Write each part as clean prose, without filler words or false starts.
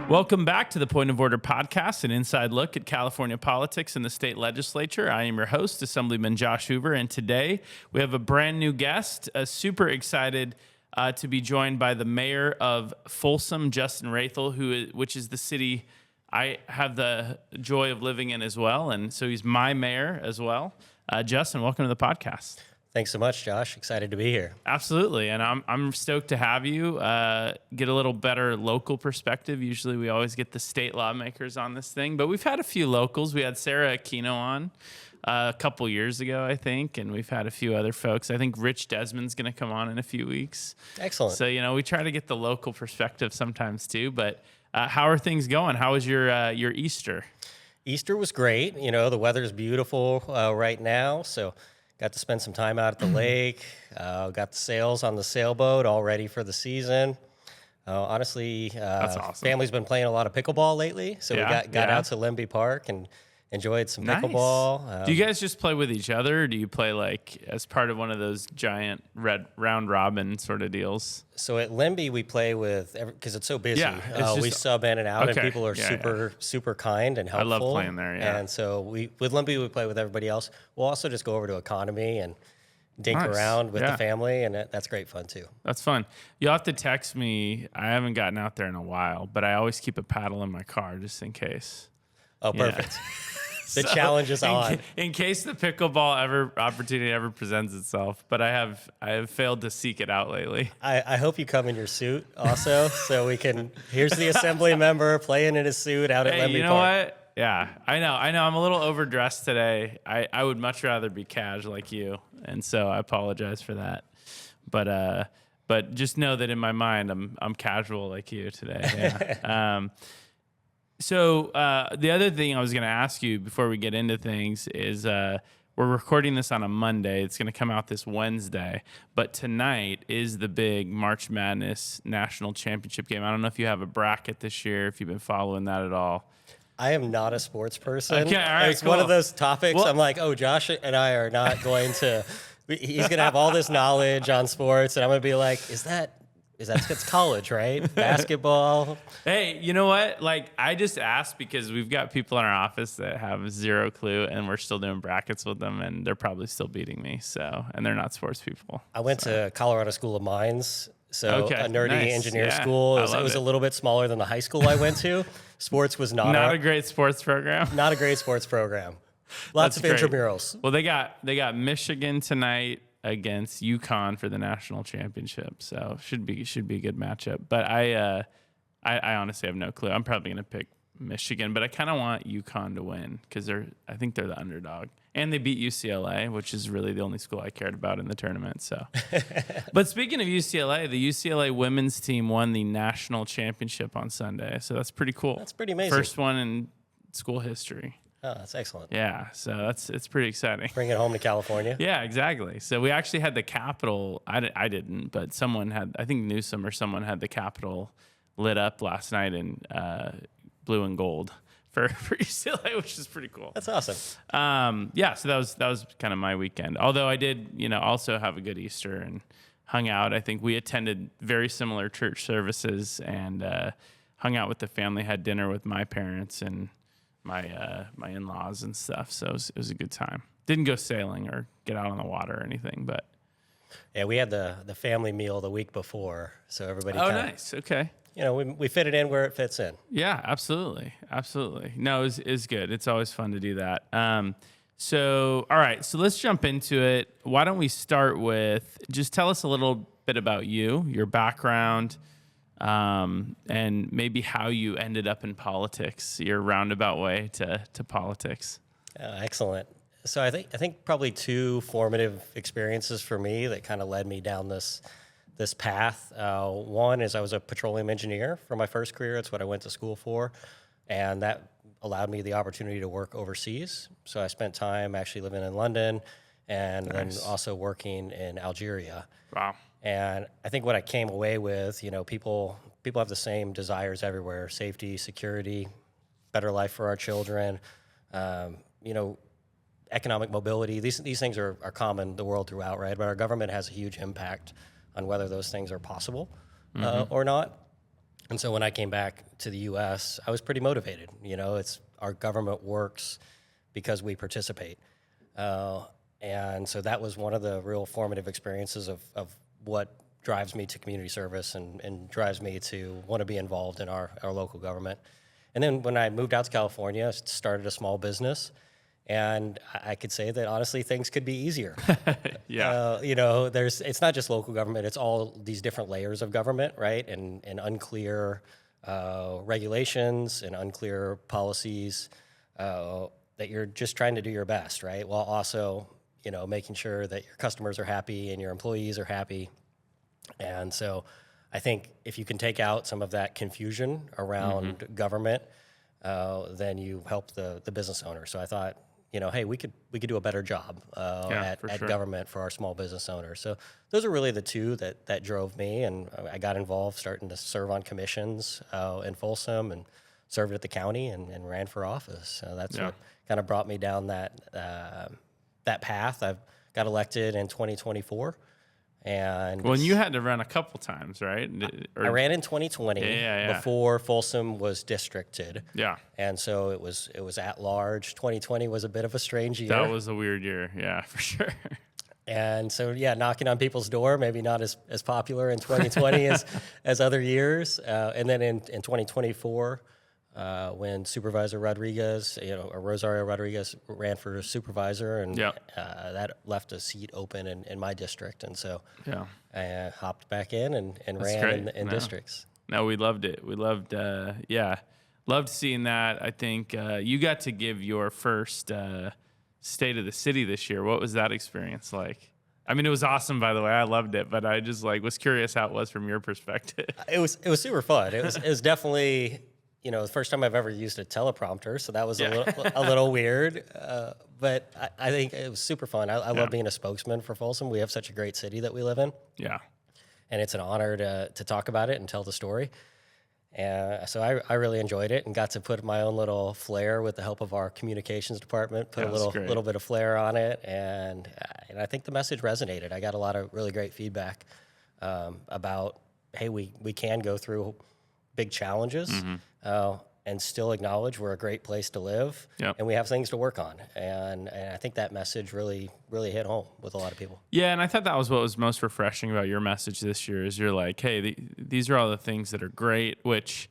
Welcome back to the Point of Order podcast, an inside look at California politics and the state legislature. I am your host, Assemblyman Josh Hoover, and today we have a brand new guest. Super excited to be joined by the mayor of Folsom, Justin Raithel, which is the city I have the joy of living in as well, and so he's my mayor as well. Justin, welcome to the podcast. Thanks so much, Josh. Excited to be here. Absolutely, and I'm stoked to have you get a little better local perspective. Usually we always get the state lawmakers on this thing, but we've had a few locals. We had Sarah Aquino on a couple years ago, I think, and we've had a few other folks. I think Rich Desmond's going to come on in a few weeks. Excellent. So, we try to get the local perspective sometimes too, but how are things going? How was your Easter? Easter was great. The weather's beautiful right now, so got to spend some time out at the lake. Got the sails on the sailboat all ready for the season. Honestly, that's awesome. Family's been playing a lot of pickleball lately, so we got out to Limby Park and enjoyed some pickleball. Do you guys just play with each other, or do you play like as part of one of those giant red round robin sort of deals? So at Limby, we play with, because it's so busy, we sub in and out, and people are super kind and helpful. I love playing there, And so with Limby, we play with everybody else. We'll also just go over to Economy and dink around with the family, and that's great fun too. That's fun. You'll have to text me. I haven't gotten out there in a while, but I always keep a paddle in my car just in case. Oh, perfect. The challenge is on. In case the pickleball opportunity ever presents itself, but I have failed to seek it out lately. I hope you come in your suit also, so we can. Here's the assembly member playing in his suit out at Limby Park. You know what? Yeah, I know. I'm a little overdressed today. I would much rather be cash like you, and so I apologize for that. But just know that in my mind, I'm casual like you today. Yeah. So the other thing I was going to ask you before we get into things is we're recording this on a Monday. It's going to come out this Wednesday. But tonight is the big March Madness National Championship game. I don't know if you have a bracket this year, if you've been following that at all. I am not a sports person. Okay, all right, it's one of those topics. I'm like, Josh and I are not going to. He's going to have all this knowledge on sports, and I'm going to be like, it's college, right? Basketball. Hey, you know what? I just asked because we've got people in our office that have zero clue, and we're still doing brackets with them, and they're probably still beating me. So, and they're not sports people. I went to Colorado School of Mines, so a nerdy engineer school. It was a little bit smaller than the high school I went to. Sports was not a great sports program. Not a great sports program. Lots of intramurals. Well, they got Michigan tonight against UConn for the national championship, so should be a good matchup. But I honestly have no clue. I'm probably gonna pick Michigan, but I kind of want UConn to win because I think they're the underdog, and they beat UCLA, which is really the only school I cared about in the tournament. So, but speaking of UCLA, the UCLA women's team won the national championship on Sunday, so that's pretty cool. That's pretty amazing. First one in school history. Oh, that's excellent. Yeah, so it's pretty exciting. Bring it home to California. Yeah, exactly. So we actually had the Capitol. I didn't, but someone had. I think Newsom or someone had the Capitol lit up last night in blue and gold for UCLA, which is pretty cool. That's awesome. Yeah, so that was kind of my weekend. Although I did, also have a good Easter and hung out. I think we attended very similar church services and hung out with the family. Had dinner with my parents and my in-laws and stuff, so it was a good time. Didn't go sailing or get out on the water or anything, but yeah, we had the family meal the week before, so everybody. Nice. Okay. We fit it in where it fits in. Yeah, absolutely. No, it's good. It's always fun to do that. So all right, so let's jump into it. Why don't we start with just tell us a little bit about you, your background. And maybe how you ended up in politics, your roundabout way to politics. Excellent. So I think probably two formative experiences for me that kind of led me down this path. One is I was a petroleum engineer for my first career. It's what I went to school for, and that allowed me the opportunity to work overseas. So I spent time actually living in London and then also working in Algeria. Wow. And I think what I came away with, people have the same desires everywhere: safety, security, better life for our children, economic mobility. These things are common the world throughout, right? But our government has a huge impact on whether those things are possible or not. And so when I came back to the U.S., I was pretty motivated. You know, it's our government works because we participate. And so that was one of the real formative experiences of what drives me to community service and drives me to want to be involved in our local government. And then when I moved out to California, I started a small business. And I could say that honestly, things could be easier. Yeah. You know, it's not just local government; it's all these different layers of government, right? And unclear regulations and unclear policies that you're just trying to do your best, right? While also, you know, making sure that your customers are happy and your employees are happy. And so, I think if you can take out some of that confusion around government, then you help the business owner. So I thought, you know, hey, we could do a better job at sure. government for our small business owners. So those are really the two that drove me, and I got involved starting to serve on commissions in Folsom and served at the county and ran for office. So that's what kind of brought me down that path. I got elected in 2024. And you had to run a couple times, right? I ran in 2020 before Folsom was districted. Yeah. And so it was at large. 2020 was a bit of a strange year. That was a weird year. Yeah, for sure. And so, knocking on people's door, maybe not as popular in 2020 as other years. And then in 2024, when Supervisor Rodriguez, or Rosario Rodriguez ran for supervisor, and that left a seat open in my district. And so I hopped back in and ran in districts. No, we loved it. We loved, loved seeing that. I think you got to give your first State of the City this year. What was that experience like? I mean, it was awesome, by the way. I loved it, but I just was curious how it was from your perspective. It was super fun. It was definitely, the first time I've ever used a teleprompter, so that was a little weird. But I think it was super fun. I love being a spokesman for Folsom. We have such a great city that we live in. Yeah. And it's an honor to talk about it and tell the story. And so I really enjoyed it and got to put my own little flair with the help of our communications department, put a little bit of flair on it. And I think the message resonated. I got a lot of really great feedback about, hey, we can go through big challenges and still acknowledge we're a great place to live and we have things to work on. And I think that message really, really hit home with a lot of people. Yeah, and I thought that was what was most refreshing about your message this year is you're like, hey, these are all the things that are great, which,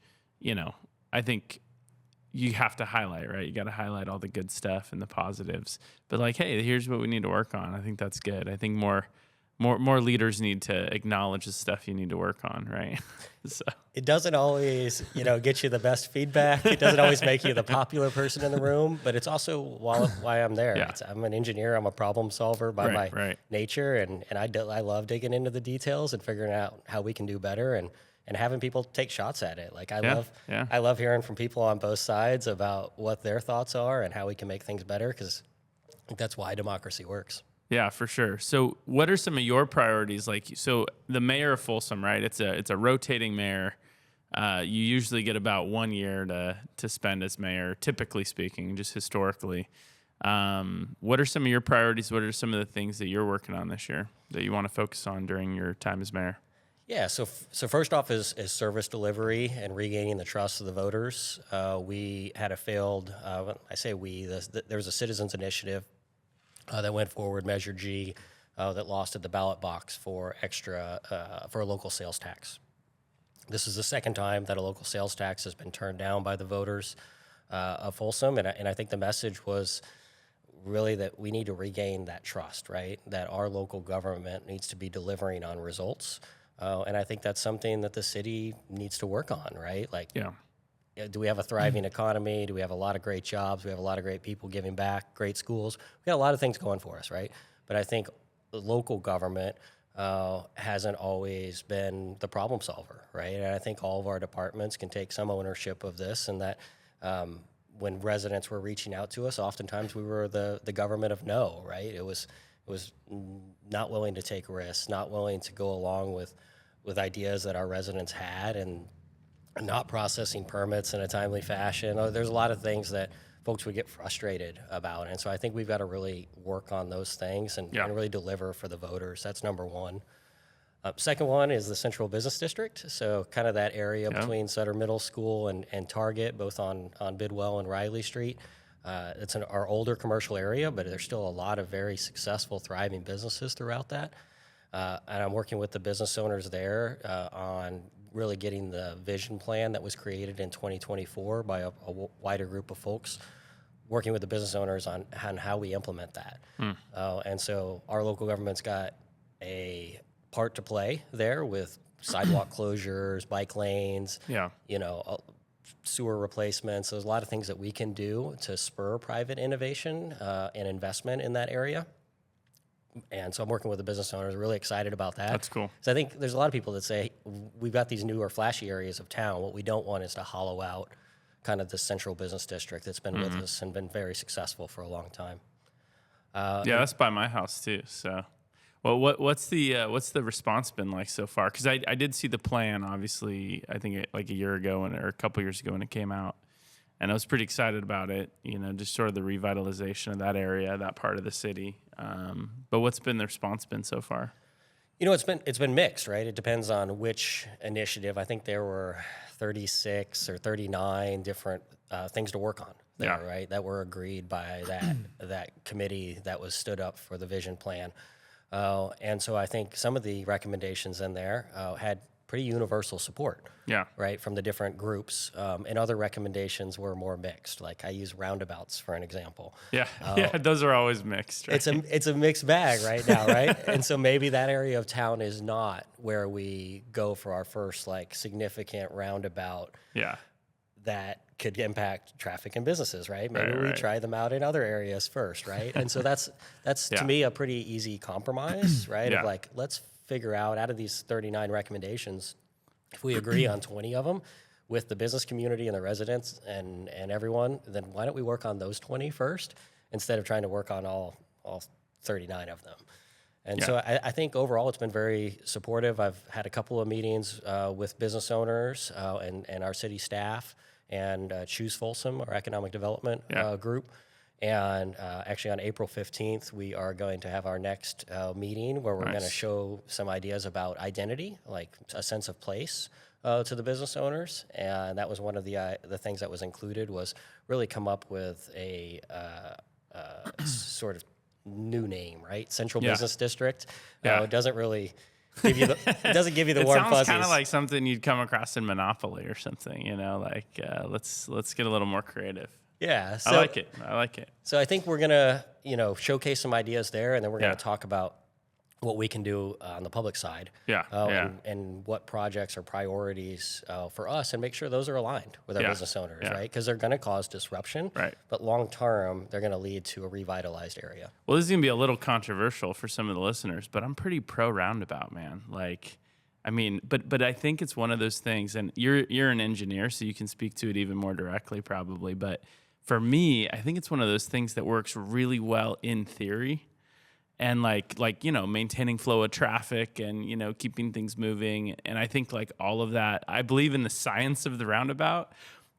I think you have to highlight, right? You got to highlight all the good stuff and the positives. But hey, here's what we need to work on. I think that's good. I think more leaders need to acknowledge the stuff you need to work on, right? So it doesn't always, get you the best feedback. It doesn't always make you the popular person in the room, but it's also why I'm there. Yeah. I'm an engineer. I'm a problem solver by my nature, and I love digging into the details and figuring out how we can do better and having people take shots at it. I love hearing from people on both sides about what their thoughts are and how we can make things better, because I think that's why democracy works. Yeah, for sure. So what are some of your priorities? So the mayor of Folsom, right? It's a rotating mayor. You usually get about 1 year to spend as mayor, typically speaking, just historically. What are some of your priorities? What are some of the things that you're working on this year that you want to focus on during your time as mayor? Yeah, so first off is service delivery and regaining the trust of the voters. We had a failed, I say we, there was a citizens initiative that went forward, Measure G, that lost at the ballot box for a local sales tax. This is the second time that a local sales tax has been turned down by the voters of Folsom, and I think the message was really that we need to regain that trust, right? That our local government needs to be delivering on results, and I think that's something that the city needs to work on, right? Do we have a thriving economy? Do we have a lot of great jobs? Do we have a lot of great people giving back, great schools? We got a lot of things going for us, right? But I think the local government hasn't always been the problem solver, right? And I think all of our departments can take some ownership of this, and that when residents were reaching out to us, oftentimes we were the government of no, right? It was not willing to take risks, not willing to go along with ideas that our residents had, and not processing permits in a timely fashion. There's a lot of things that folks would get frustrated about. And so I think we've got to really work on those things and really deliver for the voters. That's number one. Second one is the Central Business District. So kind of that area between Sutter Middle School and Target, both on Bidwell and Riley Street. It's our older commercial area, but there's still a lot of very successful, thriving businesses throughout that. And I'm working with the business owners there on really getting the vision plan that was created in 2024 by a wider group of folks, working with the business owners on how we implement that. And so our local government's got a part to play there with sidewalk closures, bike lanes, sewer replacements. There's a lot of things that we can do to spur private innovation and investment in that area. And so I'm working with the business owners, really excited about that. That's cool. So I think there's a lot of people that say, we've got these newer flashy areas of town. What we don't want is to hollow out kind of the central business district that's been with us and been very successful for a long time. That's by my house too. So, well, what's the response been like so far? Because I did see the plan, obviously, I think like a year ago or a couple years ago when it came out, and I was pretty excited about it. Just sort of the revitalization of that area, that part of the city. But what's been the response been so far? It's been mixed, right? It depends on which initiative. I think there were 36 or 39 different things to work on there, right? That were agreed by that committee that was stood up for the vision plan. And so I think some of the recommendations in there had pretty universal support, right, from the different groups. And other recommendations were more mixed. Like I use roundabouts for an example. Those are always mixed. Right? It's a mixed bag right now, right? And so maybe that area of town is not where we go for our first like significant roundabout. That could impact traffic and businesses, right? Maybe we try them out in other areas first, right? And so that's to me a pretty easy compromise, right? Of like, let's figure out of these 39 recommendations, if we agree on 20 of them with the business community and the residents and everyone, then why don't we work on those 20 first instead of trying to work on all 39 of them? And so I think overall it's been very supportive. I've had a couple of meetings with business owners and our city staff and Choose Folsom, our economic development group. And actually on April 15th, we are going to have our next meeting where we're going to show some ideas about identity, like a sense of place to the business owners. And that was one of the things that was included was really come up with a sort of new name, right? Central Business District. It doesn't really give you the warm fuzzies. It sounds kind of like something you'd come across in Monopoly or something, let's get a little more creative. Yeah. I like it. So I think we're going to, showcase some ideas there, and then we're going to talk about what we can do on the public side. And what projects are priorities for us, and make sure those are aligned with our business owners, right? Because they're going to cause disruption, right? But long term, they're going to lead to a revitalized area. Well, this is going to be a little controversial for some of the listeners, but I'm pretty pro roundabout, man. But I think it's one of those things, and you're an engineer, so you can speak to it even more directly probably, but for me, I think it's one of those things that works really well in theory, and maintaining flow of traffic and keeping things moving. And I think like all of that, I believe in the science of the roundabout,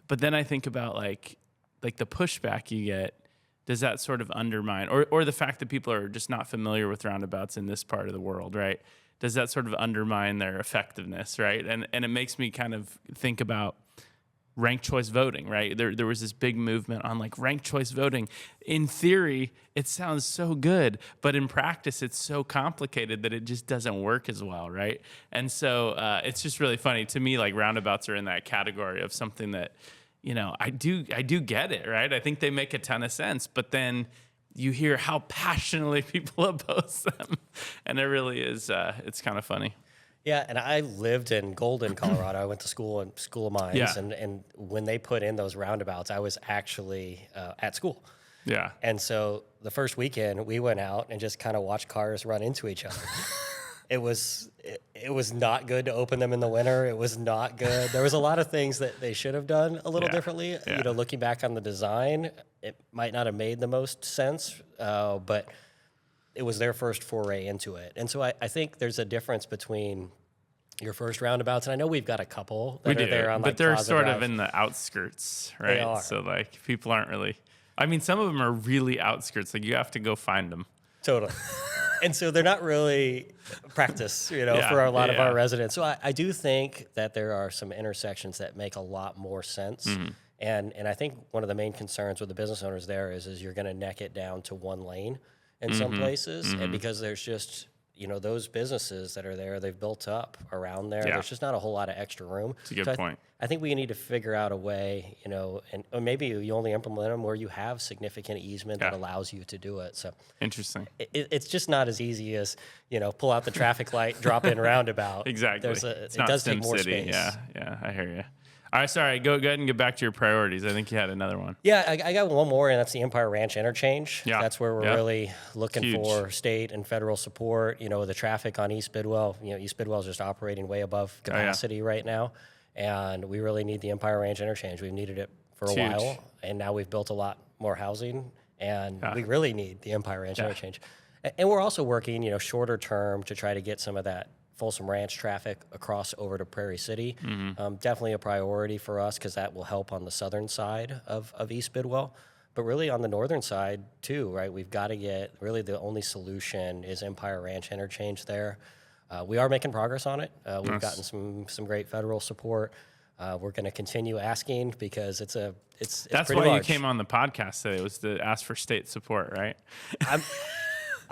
but then I think about like the pushback you get. Does that sort of undermine, or the fact that people are just not familiar with roundabouts in this part of the world, right? Does that sort of undermine their effectiveness, right? And it makes me kind of think about ranked choice voting, right? There was this big movement on like ranked choice voting. In theory, it sounds so good, but in practice, it's so complicated that it just doesn't work as well, right? And so it's just really funny to me. Like roundabouts are in that category of something that, I do get it, right? I think they make a ton of sense, but then you hear how passionately people oppose them, and it really is. It's kind of funny. Yeah, and I lived in Golden, Colorado. I went to school of mines, and when they put in those roundabouts, I was actually at school. Yeah. And so the first weekend, we went out and just kind of watched cars run into each other. It was not good to open them in the winter. It was not good. There was a lot of things that they should have done a little differently. Looking back on the design, it might not have made the most sense, but it was their first foray into it. And so I think there's a difference between your first roundabouts, and I know we've got a couple that are there on, but they're Plaza sort Drive. of in the outskirts, right? They are. So people aren't really. I mean, some of them are really outskirts. Like you have to go find them. Totally. And so they're not really practice, for a lot of our residents. So I do think that there are some intersections that make a lot more sense. And I think one of the main concerns with the business owners there is you're going to neck it down to one lane in some places. And because there's just, those businesses that are there, they've built up around there. There's just not a whole lot of extra room. That's a good point. I think we need to figure out a way, or maybe you only implement them where you have significant easement that allows you to do it. So interesting. It's just not as easy as, pull out the traffic light, drop in roundabout. Exactly. It does take more space. Yeah, I hear you. All right, sorry. Go ahead and get back to your priorities. I think you had another one. Yeah, I got one more, and that's the Empire Ranch interchange. Yeah. That's where we're really looking for state and federal support. The traffic on East Bidwell, East Bidwell is just operating way above capacity right now, and we really need the Empire Ranch interchange. We've needed it for a while, and now we've built a lot more housing, and we really need the Empire Ranch interchange. And we're also working, shorter term to try to get some of that Folsom Ranch traffic across over to Prairie City. Definitely a priority for us because that will help on the southern side of East Bidwell. But really on the northern side too, right? We've got to get, really the only solution is Empire Ranch interchange there. We are making progress on it. We've gotten some great federal support. We're going to continue asking because it's That's why you came on the podcast today, was to ask for state support, right?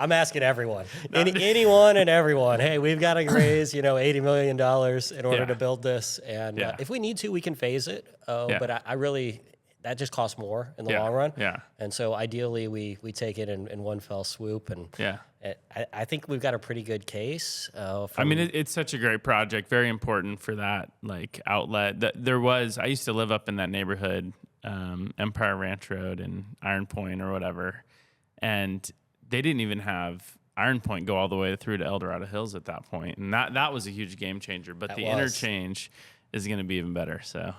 I'm asking everyone, anyone and everyone. Hey, we've got to raise, $80 million in order to build this, and if we need to, we can phase it. But I really, that just costs more in the long run. And so ideally, we take it in one fell swoop, and I think we've got a pretty good case. It's such a great project, very important for that outlet. I used to live up in that neighborhood, Empire Ranch Road and Iron Point or whatever, and they didn't even have Iron Point go all the way through to El Dorado Hills at that point. And that was a huge game changer. But the interchange is going to be even better. So,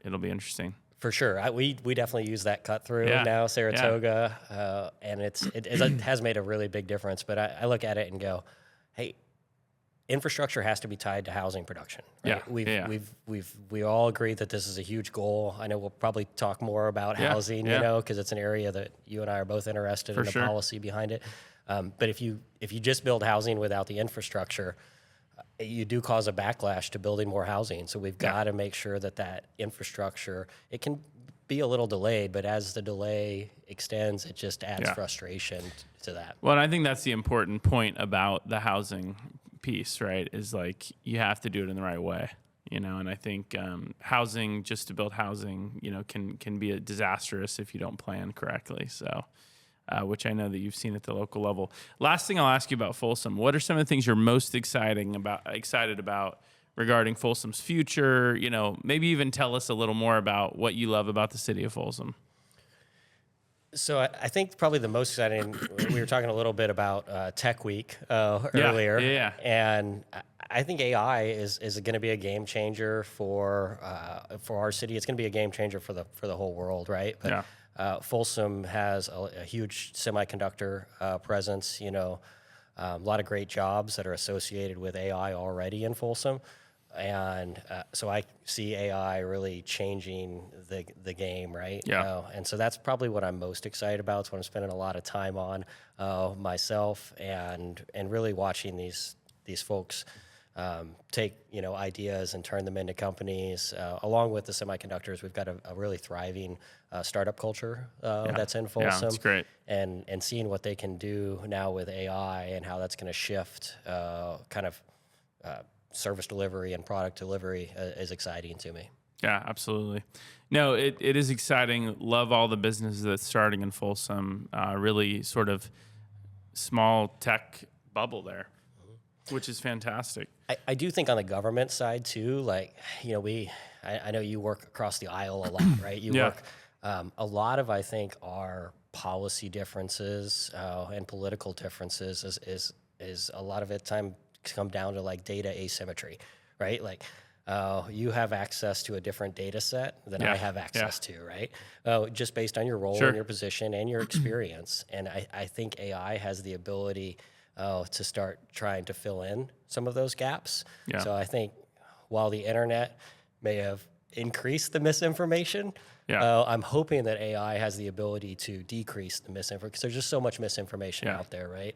it'll be interesting. For sure. We definitely use that cut through now, Saratoga, and it has made a really big difference. But I look at it and go, hey, infrastructure has to be tied to housing production. Right? We all agree that this is a huge goal. I know we'll probably talk more about housing, because it's an area that you and I are both interested in the policy behind it. But if you just build housing without the infrastructure, you do cause a backlash to building more housing. So we've got to make sure that infrastructure, it can be a little delayed, but as the delay extends, it just adds frustration to that. Well, and I think that's the important point about the housing piece, right? Is you have to do it in the right way, and I think housing, just to build housing, can be disastrous if you don't plan correctly. So, which I know that you've seen at the local level. Last thing I'll ask you about Folsom, what are some of the things you're most excited about regarding Folsom's future? Maybe even tell us a little more about what you love about the city of Folsom. So I think probably the most exciting, we were talking a little bit about Tech Week earlier. And I think AI is going to be a game changer for our city. It's going to be a game changer for the whole world, right? But Folsom has a huge semiconductor presence, a lot of great jobs that are associated with AI already in Folsom. And so I see AI really changing the game, right? And so that's probably what I'm most excited about. It's what I'm spending a lot of time on myself, and really watching these folks take ideas and turn them into companies. Along with the semiconductors, we've got a really thriving startup culture that's in Folsom. Yeah, that's great. And seeing what they can do now with AI and how that's going to shift service delivery and product delivery is exciting to me. Yeah, absolutely. No, it is exciting. Love all the businesses that's starting in Folsom. Really sort of small tech bubble there, which is fantastic. I do think on the government side too, I know you work across the aisle a lot, right? You work a lot of, I think, our policy differences and political differences is a lot of it come down to data asymmetry, right? You have access to a different data set than I have access to, right? Just based on your role and your position and your experience. And I think AI has the ability to start trying to fill in some of those gaps. So I think while the internet may have increased the misinformation, I'm hoping that AI has the ability to decrease the misinformation, because there's just so much misinformation out there, right?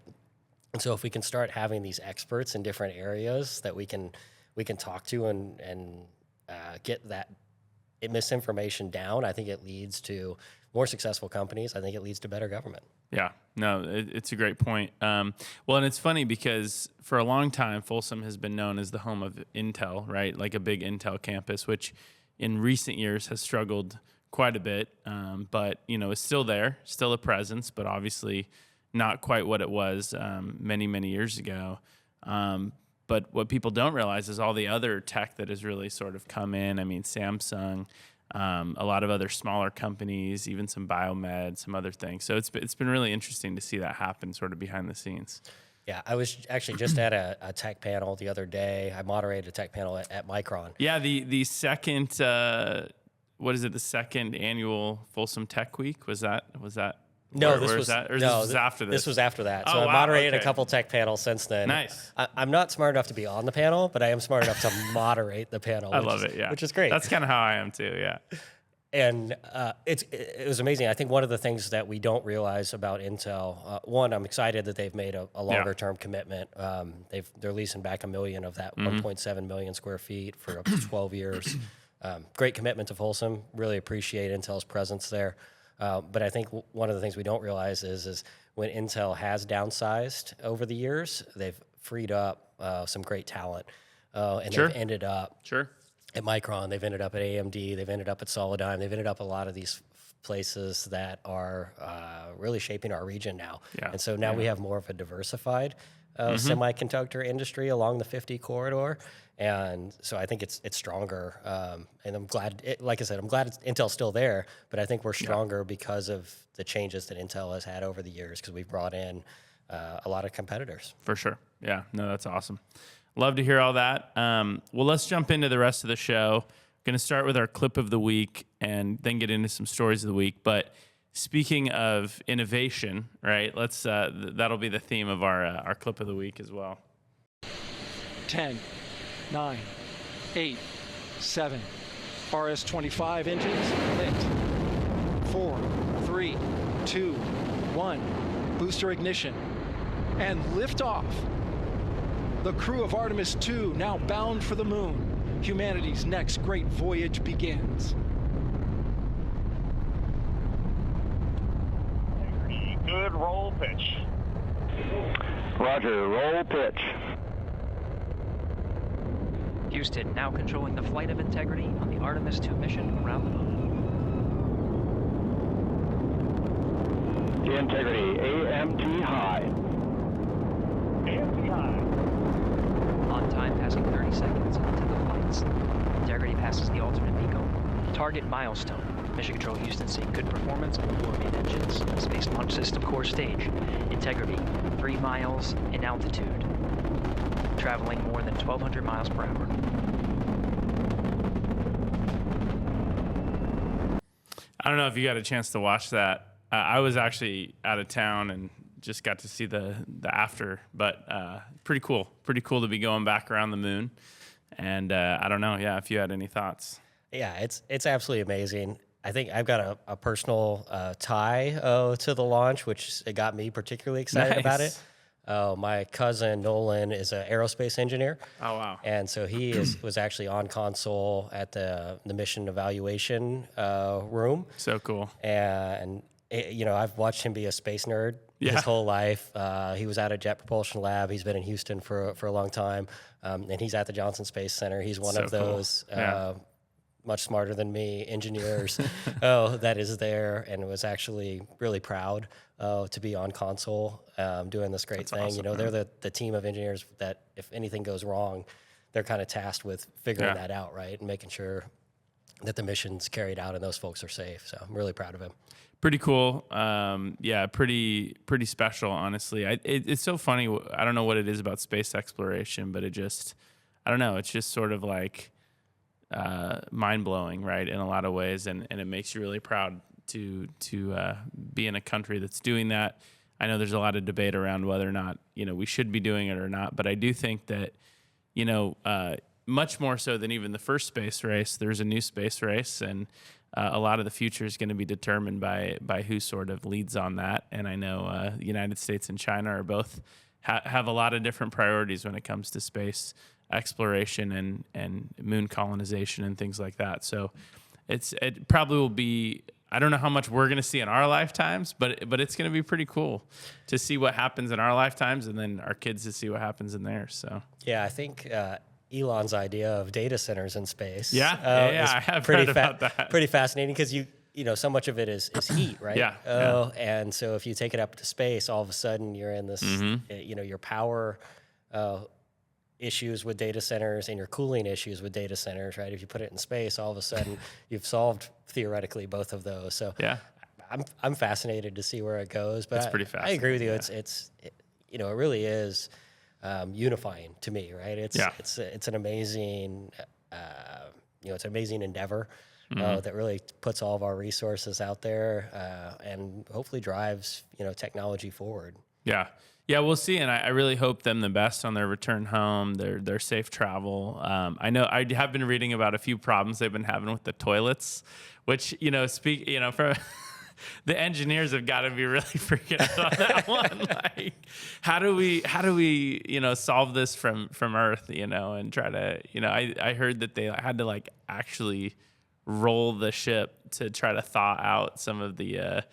And so if we can start having these experts in different areas that we can talk to and get that misinformation down, I think it leads to more successful companies. I think it leads to better government. Yeah, no, it's a great point. Well, and it's funny because for a long time, Folsom has been known as the home of Intel, right? Like a big Intel campus, which in recent years has struggled quite a bit, but is still there, still a presence, but obviously not quite what it was many, many years ago. But what people don't realize is all the other tech that has really sort of come in. I mean, Samsung, a lot of other smaller companies, even some biomed, some other things. So it's been really interesting to see that happen sort of behind the scenes. Yeah, I was actually just at a tech panel the other day. I moderated a tech panel at Micron. Yeah, the second, what is it, the second annual Folsom Tech Week? Was that? No, this was after this. This was after that. So Oh, I wow, moderated okay. a couple tech panels since then. Nice. I'm not smart enough to be on the panel, but I am smart enough to moderate the panel. I love it. Yeah, which is great. That's kind of how I am too. Yeah. And it was amazing. I think one of the things that we don't realize about Intel, one, I'm excited that they've made a longer term commitment. They're leasing back 1 million of that 1.7 million square feet for up to 12 years. Great commitment to Folsom. Really appreciate Intel's presence there. But I think one of the things we don't realize is when Intel has downsized over the years, they've freed up some great talent, and they've ended up at Micron. They've ended up at AMD. They've ended up at Solidigm. They've ended up a lot of these places that are really shaping our region now. Yeah. And so now we have more of a diversified semiconductor industry along the 50 corridor. And so I think it's stronger. And I'm glad, like I said, I'm glad Intel's still there, but I think we're stronger because of the changes that Intel has had over the years, because we've brought in a lot of competitors. For sure. Yeah, no, that's awesome. Love to hear all that. Well, let's jump into the rest of the show. Going to start with our clip of the week and then get into some stories of the week. But speaking of innovation, right, let's that'll be the theme of our clip of the week as well. 10, 9, 8, 7. RS-25 engines lit. 4, 3, 2, 1. Booster ignition. And liftoff. The crew of Artemis II now bound for the moon. Humanity's next great voyage begins. Good roll pitch. Roger, roll pitch. Houston now controlling the flight of Integrity on the Artemis II mission around the moon. Integrity, AMT high. AMT high. On time passing 30 seconds into the flights. Integrity passes the alternate beacon. Target milestone. Mission Control Houston seeing good performance on the 4 main engines. Space Launch System core stage. Integrity, 3 miles in altitude. Traveling more than 1,200 miles per hour. I don't know if you got a chance to watch that. I was actually out of town and just got to see the after, but pretty cool. Pretty cool to be going back around the moon. And I don't know, if you had any thoughts. Yeah, it's absolutely amazing. I think I've got a personal tie to the launch, which it got me particularly excited about it. My cousin Nolan is an aerospace engineer. Oh, wow. And so he was actually on console at the mission evaluation room. So cool. And, I've watched him be a space nerd his whole life. He was at a Jet Propulsion Lab. He's been in Houston for a long time. And he's at the Johnson Space Center. He's one of those much smarter than me engineers that is there, and was actually really proud to be on console doing this great thing. Awesome, they're the team of engineers that if anything goes wrong, they're kind of tasked with figuring that out, right, and making sure that the mission's carried out and those folks are safe. So I'm really proud of him. Pretty cool. Pretty special, honestly. It's so funny. I don't know what it is about space exploration, but I don't know. It's just sort of like mind-blowing, right, in a lot of ways, and it makes you really proud to be in a country that's doing that. I know there's a lot of debate around whether or not we should be doing it or not, but I do think that much more so than even the first space race, there's a new space race, and a lot of the future is going to be determined by who sort of leads on that. And I know the United States and China are both have a lot of different priorities when it comes to space exploration and moon colonization and things like that. So it probably will be, I don't know how much we're going to see in our lifetimes, but it's going to be pretty cool to see what happens in our lifetimes and then our kids to see what happens in theirs. So Yeah, I think Elon's idea of data centers in space. Yeah, I have pretty heard about that. Pretty fascinating because you know so much of it is heat, right? Yeah. And so if you take it up to space, all of a sudden you're in this, you know, your power issues with data centers and your cooling issues with data centers, right? If you put it in space, all of a sudden you've solved theoretically both of those. So yeah, I'm fascinated to see where it goes. But It's pretty I agree with you. fascinating, It, you know, it really is unifying to me, right? It's an amazing, you know, it's an amazing endeavor that really puts all of our resources out there and hopefully drives, you know, technology forward. Yeah, we'll see, and I really hope them the best on their return home, their safe travel. I know I have been reading about a few problems they've been having with the toilets, which for the engineers have got to be really freaking out on that one. Like, how do we solve this from Earth, and try to I heard that they had to like actually roll the ship to try to thaw out some of the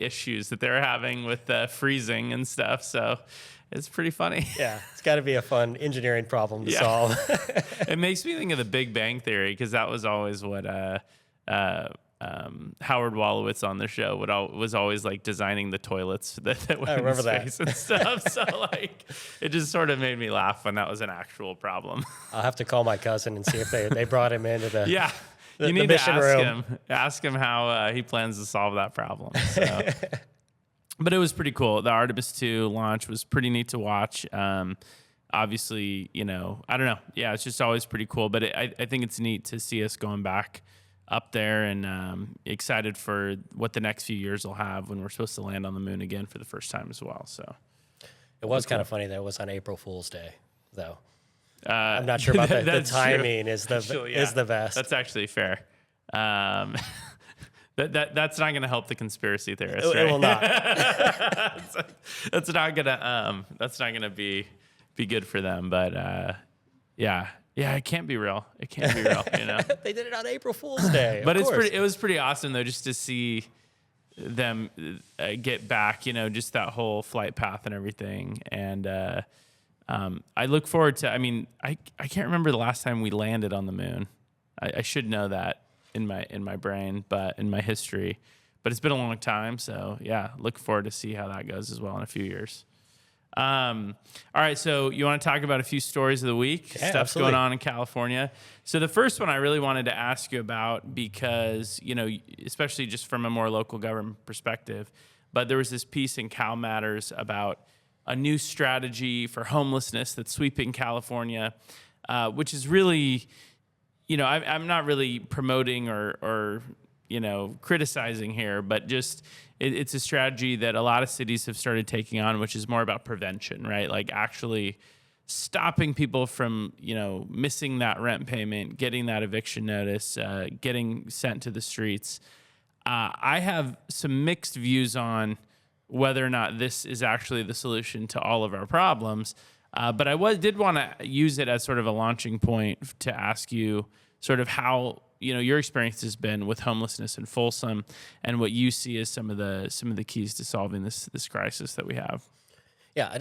issues that they're having with freezing and stuff. So it's pretty funny. Yeah, it's got to be a fun engineering problem to solve. It makes me think of the Big Bang Theory because that was always what Howard Wolowitz on the show was always like designing the toilets that went into space and stuff. So like it just sort of made me laugh when that was an actual problem. I'll have to call my cousin and see if they brought him into the You need to mission room. ask him how he plans to solve that problem. So. But it was pretty cool. The Artemis II launch was pretty neat to watch. Obviously, I don't know. Yeah, it's just always pretty cool. But I think it's neat to see us going back up there and excited for what the next few years will have when we're supposed to land on the moon again for the first time as well. So it was kind of funny that it was on April Fool's Day, though. I'm not sure about the timing is the best. That's actually fair. That's not going to help the conspiracy theorists. It will not. That's not gonna be good for them. But yeah, it can't be real. It can't be real. They did it on April Fool's Day. But it was pretty awesome though, just to see them get back. Just that whole flight path and everything. And I look forward to. I mean, I can't remember the last time we landed on the moon. I should know that in my brain, but in my history. But it's been a long time, so yeah, look forward to see how that goes as well in a few years. All right, so you want to talk about a few stories of the week, yeah, stuff absolutely. going on in California. So the first one I really wanted to ask you about because especially just from a more local government perspective, but there was this piece in Cal Matters about a new strategy for homelessness that's sweeping California, which is really, I'm not really promoting or criticizing here, but just it's a strategy that a lot of cities have started taking on, which is more about prevention, right? Like actually stopping people from, missing that rent payment, getting that eviction notice, getting sent to the streets. I have some mixed views on whether or not this is actually the solution to all of our problems. But I did want to use it as sort of a launching point to ask you sort of how your experience has been with homelessness in Folsom and what you see as some of the keys to solving this crisis that we have. Yeah,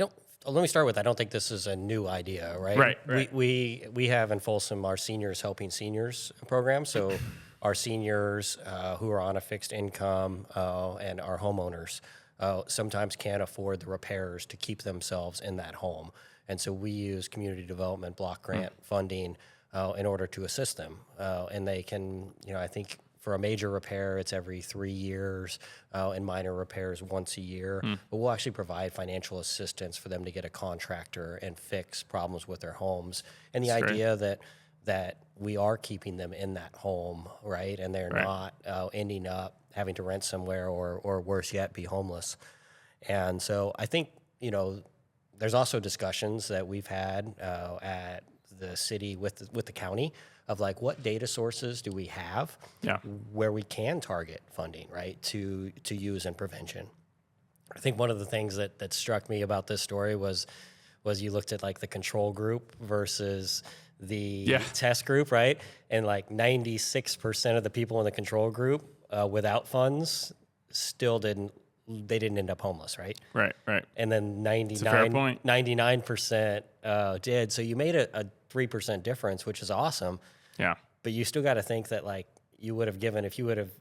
let me start with, I don't think this is a new idea, right? Right. We have in Folsom our Seniors Helping Seniors program. So our seniors who are on a fixed income and our homeowners sometimes can't afford the repairs to keep themselves in that home. And so we use community development block grant funding in order to assist them. And they can, I think for a major repair, it's every 3 years, and minor repairs once a year. But we'll actually provide financial assistance for them to get a contractor and fix problems with their homes. And the idea that we are keeping them in that home, right? And they're not ending up having to rent somewhere or worse yet, be homeless. And so I think, there's also discussions that we've had at the city with the county of like what data sources do we have where we can target funding, right, to use in prevention. I think one of the things that struck me about this story was you looked at like the control group versus the test group, right? And like 96% of the people in the control group without funds still didn't end up homeless, right? Right. And then 99% did. So you made a 3% difference, which is awesome. Yeah. But you still got to think that like if you would have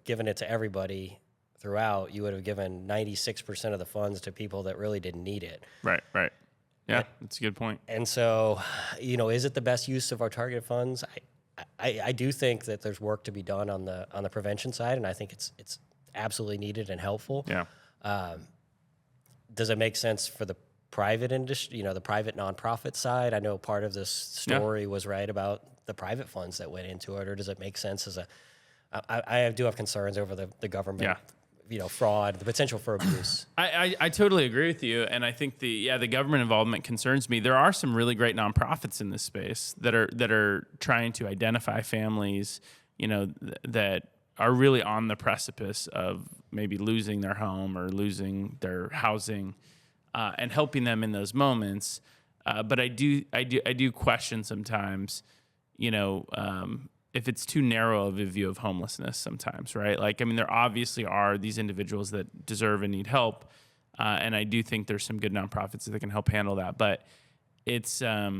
given it to everybody throughout, you would have given 96% of the funds to people that really didn't need it. Right. Yeah, that's a good point. And so, is it the best use of our targeted funds? I do think that there's work to be done on the prevention side, and I think it's absolutely needed and helpful. Yeah. Does it make sense for the private industry, the private nonprofit side? I know part of this story was right about the private funds that went into it, or does it make sense I do have concerns over the government, fraud, the potential for abuse. I totally agree with you, and I think the government involvement concerns me. There are some really great nonprofits in this space that are trying to identify families, that are really on the precipice of maybe losing their home or losing their housing, and helping them in those moments. But I do question sometimes, if it's too narrow of a view of homelessness sometimes, right? Like, I mean, there obviously are these individuals that deserve and need help, and I do think there's some good nonprofits that can help handle that. But it's, I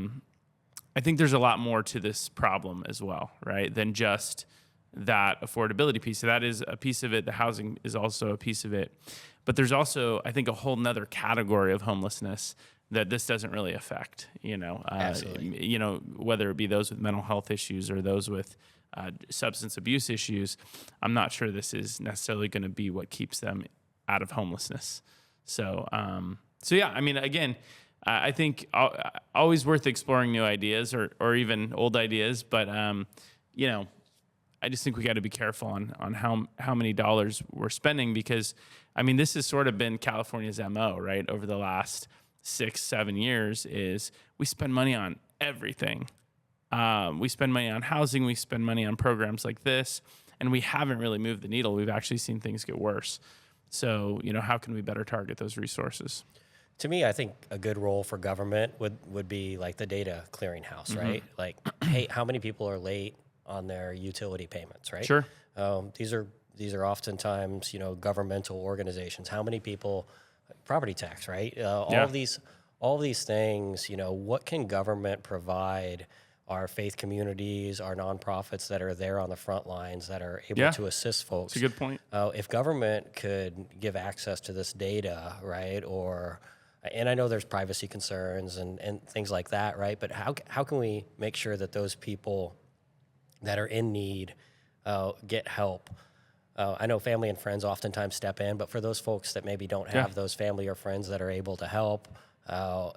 think there's a lot more to this problem as well, right, than just that affordability piece. So that is a piece of it. The housing is also a piece of it. But there's also, I think, a whole nother category of homelessness that this doesn't really affect, Absolutely. Whether it be those with mental health issues or those with substance abuse issues. I'm not sure this is necessarily going to be what keeps them out of homelessness. So yeah, I mean, again, I think always worth exploring new ideas or even old ideas, but I just think we got to be careful on how many dollars we're spending, because I mean, this has sort of been California's MO, right? Over the last 6-7 years is we spend money on everything. We spend money on housing. We spend money on programs like this, and we haven't really moved the needle. We've actually seen things get worse. So, how can we better target those resources? To me, I think a good role for government would be like the data clearinghouse, right? Like, hey, how many people are late on their utility payments, right? Sure. These are oftentimes, governmental organizations. How many people, property tax, right? All of these things, what can government provide our faith communities, our nonprofits that are there on the front lines that are able to assist folks? That's a good point. If government could give access to this data, right, and I know there's privacy concerns and things like that, right? But how can we make sure that those people that are in need get help? I know family and friends oftentimes step in, but for those folks that maybe don't have those family or friends that are able to help,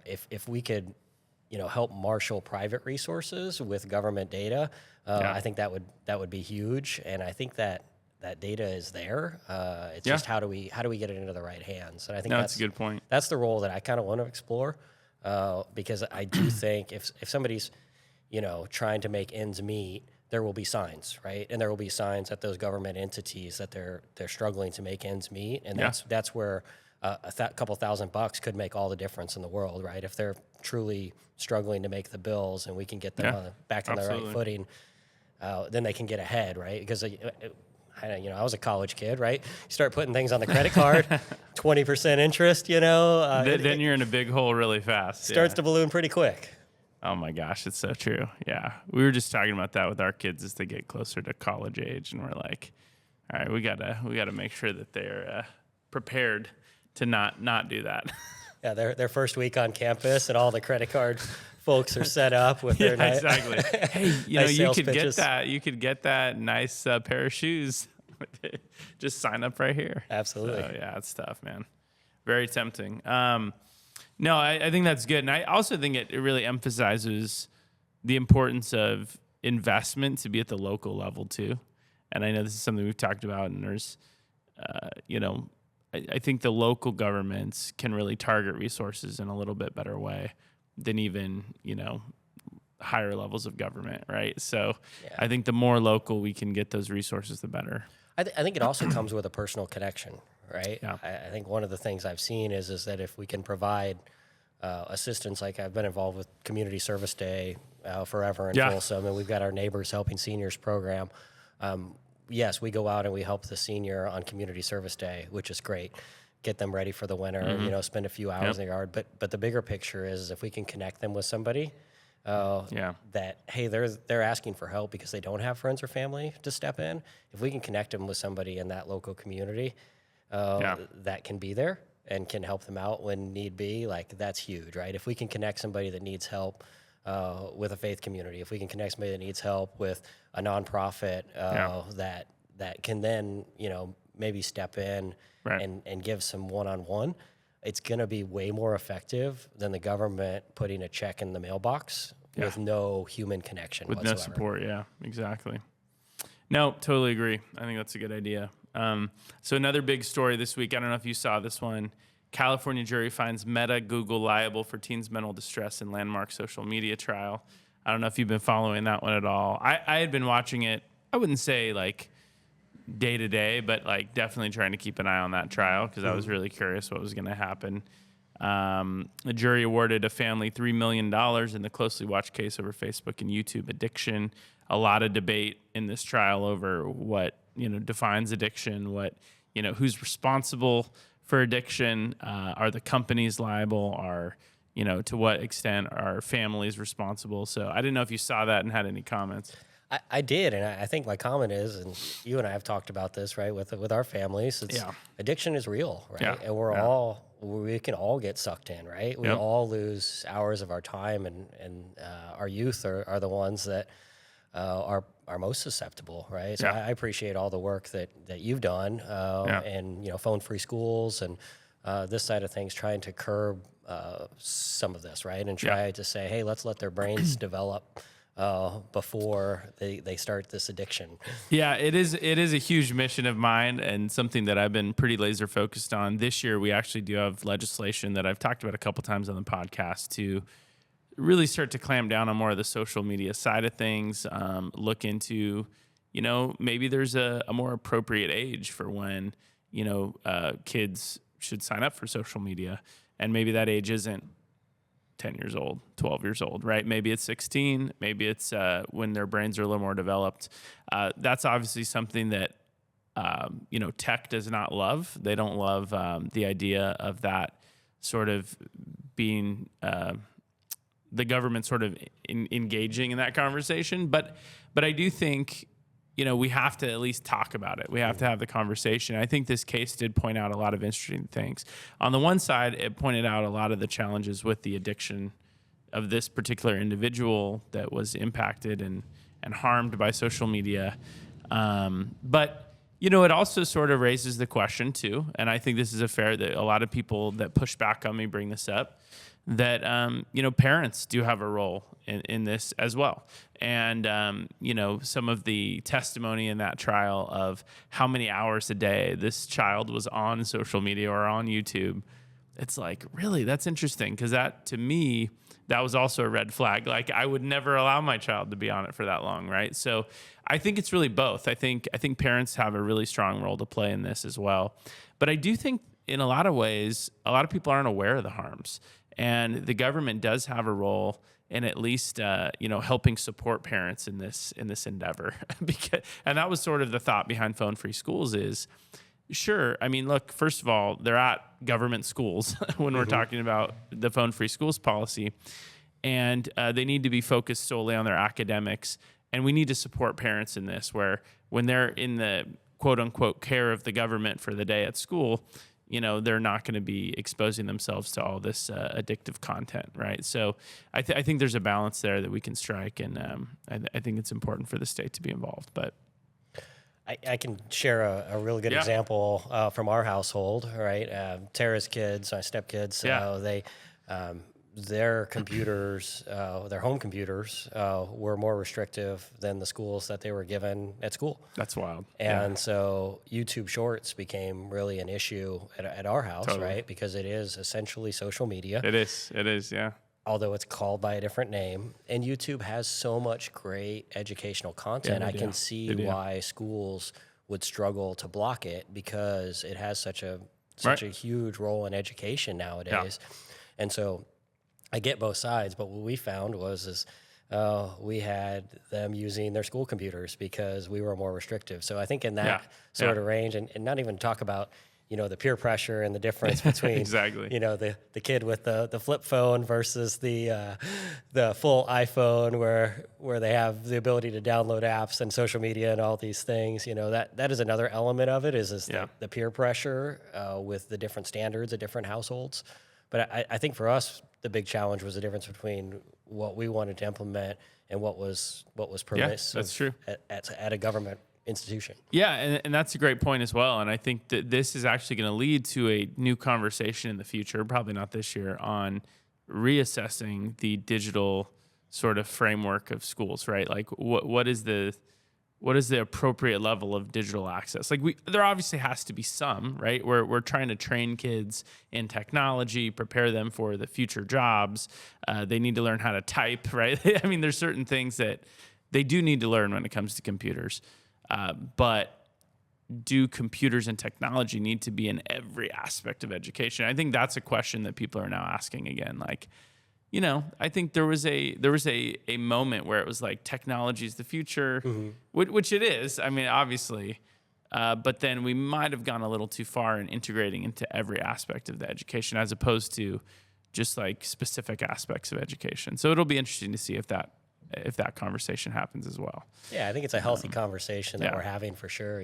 if we could, help marshal private resources with government data, I think that would be huge. And I think that data is there. It's just how do we get it into the right hands? And I think that's a good point. That's the role that I kind of want to explore, because I do think if somebody's, trying to make ends meet, there will be signs, right? And there will be signs at those government entities that they're struggling to make ends meet, and that's where a couple $1,000 could make all the difference in the world, right? If they're truly struggling to make the bills, and we can get them back on the right footing, then they can get ahead, right? Because I was a college kid, right? You start putting things on the credit card, 20% interest, then you're in a big hole really fast. Starts to balloon pretty quick. Oh my gosh, it's so true. Yeah. We were just talking about that with our kids as they get closer to college age, and we're like, all right, we gotta make sure that they're prepared to not do that. Yeah, their first week on campus, and all the credit card folks are set up with their exactly. Hey, nice you sales could pitches. get that nice pair of shoes. Just sign up right here. Absolutely. So, yeah, it's tough, man. Very tempting. No, I think that's good. And I also think it really emphasizes the importance of investment to be at the local level too. And I know this is something we've talked about, and there's, I think the local governments can really target resources in a little bit better way than even, higher levels of government, right? So I think the more local we can get those resources, the better. I think it also comes with a personal connection, right? Yeah. I think one of the things I've seen is that if we can provide assistance, like I've been involved with Community Service Day forever in Folsom, and we've got our Neighbors Helping Seniors program. Yes, we go out and we help the senior on Community Service Day, which is great. Get them ready for the winter, spend a few hours in the yard. But the bigger picture is if we can connect them with somebody that, hey, they're asking for help because they don't have friends or family to step in. If we can connect them with somebody in that local community that can be there and can help them out when need be, like that's huge, right? If we can connect somebody that needs help with a faith community, if we can connect somebody that needs help with a nonprofit that can then, maybe step in and give some one-on-one, it's going to be way more effective than the government putting a check in the mailbox with no human connection with whatsoever. no support. Yeah, exactly. No, totally agree. I think that's a good idea. So another big story this week, I don't know if you saw this one, California jury finds Meta Google liable for teens' mental distress in landmark social media trial. I don't know if you've been following that one at all. I had been watching it, I wouldn't say like day to day, but like definitely trying to keep an eye on that trial because I was really curious what was going to happen. The jury awarded a family $3 million in the closely watched case over Facebook and YouTube addiction. A lot of debate in this trial over what, defines addiction, what, who's responsible for addiction. Are the companies liable? Are, to what extent are families responsible? So I didn't know if you saw that and had any comments. I did, and I think my comment is, and you and I have talked about this, right, with our families, addiction is real, right? And we can all get sucked in, right? We all lose hours of our time, and our youth are the ones that are most susceptible, right? So I appreciate all the work that you've done, and phone-free schools and this side of things, trying to curb some of this, right? And try to say, hey, let's let their brains develop before they start this addiction. Yeah, it is a huge mission of mine and something that I've been pretty laser focused on. This year, we actually do have legislation that I've talked about a couple times on the podcast to really start to clamp down on more of the social media side of things, look into, maybe there's a more appropriate age for when, kids should sign up for social media. And maybe that age isn't 10 years old, 12 years old, right? Maybe it's 16. Maybe it's when their brains are a little more developed. That's obviously something that, tech does not love. They don't love the idea of that sort of being the government sort of engaging in that conversation. But I do think, we have to at least talk about it. We have to have the conversation. I think this case did point out a lot of interesting things. On the one side, it pointed out a lot of the challenges with the addiction of this particular individual that was impacted and harmed by social media. But, it also sort of raises the question too, and I think this is that a lot of people that push back on me bring this up, that, parents do have a role in this as well. And, some of the testimony in that trial of how many hours a day this child was on social media or on YouTube, it's like, really, that's interesting. Because that, to me, that was also a red flag. Like, I would never allow my child to be on it for that long, right? So I think it's really both. I think parents have a really strong role to play in this as well. But I do think in a lot of ways, a lot of people aren't aware of the harms. And the government does have a role in at least, helping support parents in this endeavor. And that was sort of the thought behind phone-free schools is, sure, I mean, look, first of all, they're at government schools when we're talking about the phone-free schools policy. And they need to be focused solely on their academics. And we need to support parents in this, where when they're in the quote-unquote care of the government for the day at school, they're not going to be exposing themselves to all this addictive content, right? So I think there's a balance there that we can strike, and I think it's important for the state to be involved. But I can share a really good example from our household, right? Tara's kids, my stepkids, they their computers, their home computers, were more restrictive than the schools that they were given at school. That's wild. And so YouTube Shorts became really an issue at our house, right? Because it is essentially social media. It is, yeah. Although it's called by a different name. And YouTube has so much great educational content. I can see why schools would struggle to block it because it has such a huge role in education nowadays. And so I get both sides, but what we found was we had them using their school computers because we were more restrictive. So I think in that sort of range, and not even talk about, the peer pressure and the difference between, exactly. The kid with the flip phone versus the full iPhone where they have the ability to download apps and social media and all these things. That is another element of it is the peer pressure with the different standards of different households. But I think for us, the big challenge was the difference between what we wanted to implement and what was permissive that's true. At a government institution. Yeah, and that's a great point as well. And I think that this is actually going to lead to a new conversation in the future, probably not this year, on reassessing the digital sort of framework of schools, right? Like what is the appropriate level of digital access? Like there obviously has to be some, right? We're trying to train kids in technology, prepare them for the future jobs. They need to learn how to type, right? I mean, there's certain things that they do need to learn when it comes to computers. But do computers and technology need to be in every aspect of education? I think that's a question that people are now asking again. Like, I think there was a moment where it was like technology is the future, which it is. I mean, obviously, but then we might have gone a little too far in integrating into every aspect of the education as opposed to just like specific aspects of education. So it'll be interesting to see if that conversation happens as well. Yeah, I think it's a healthy conversation that we're having for sure.